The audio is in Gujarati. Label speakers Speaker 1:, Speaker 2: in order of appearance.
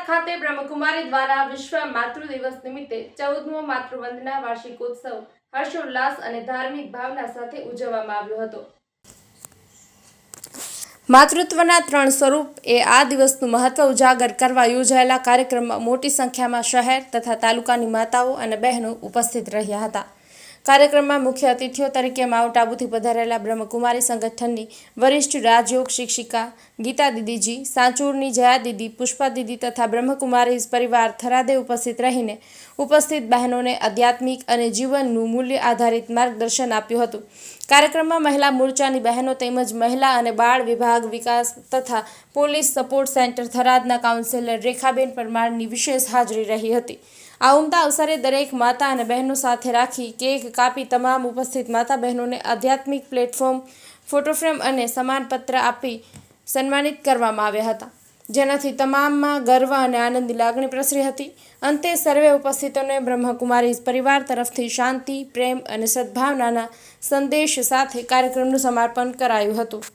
Speaker 1: ખાતે બ્રહ્મકુમારી દ્વારા વિશ્વ માતૃ દિવસ નિમિત્તે 14મો માતૃવંદના વાર્ષિકોત્સવ હર્ષોલ્લાસ અને ધાર્મિક ભાવના સાથે ઉજવવામાં આવ્યો હતો। માતૃત્વના 3 સ્વરૂપ એ આ દિવસનું મહત્વ ઉજાગર કરવા યોજાયેલા કાર્યક્રમમાં મોટી સંખ્યામાં શહેર તથા તાલુકાની માતાઓ અને બહેનો ઉપસ્થિત રહ્યા હતા। કાર્યક્રમમાં મુખ્ય અતિથિઓ તરીકે માઉન્ટ આબુથી પધારેલા બ્રહ્મકુમારી સંગઠનની વરિષ્ઠ રાજયોગ શિક્ષિકા ગીતા દીદીજી, સાંચોરની જયા દીદી, પુષ્પા દીદી તથા બ્રહ્મકુમારી પરિવાર થરાદે ઉપસ્થિત રહીને ઉપસ્થિત બહેનોને આધ્યાત્મિક અને જીવનનું મૂલ્ય આધારિત માર્ગદર્શન આપ્યું હતું। કાર્યક્રમમાં મહિલા મોરચાની બહેનો તેમજ મહિલા અને બાળ વિભાગ વિકાસ તથા પોલીસ સપોર્ટ સેન્ટર થરાદના કાઉન્સિલર રેખાબેન પરમારની વિશેષ હાજરી રહી હતી। આ ઉમદા અવસરે દરેક માતા અને બહેનો સાથે રાખી કેક કાપી તમામ ઉપસ્થિત માતા બહેનોને આધ્યાત્મિક પ્લેટફોર્મ, ફોટોફ્રેમ અને સન્માનપત્ર આપી સન્માનિત કરવામાં આવ્યા હતા, જેનાથી તમામમાં ગર્વ અને આનંદની લાગણી પ્રસરી હતી। અંતે સર્વે ઉપસ્થિતોને બ્રહ્મકુમારી પરિવાર તરફથી શાંતિ, પ્રેમ અને સદભાવનાના સંદેશ સાથે કાર્યક્રમનું સમાપન કરાયું હતું।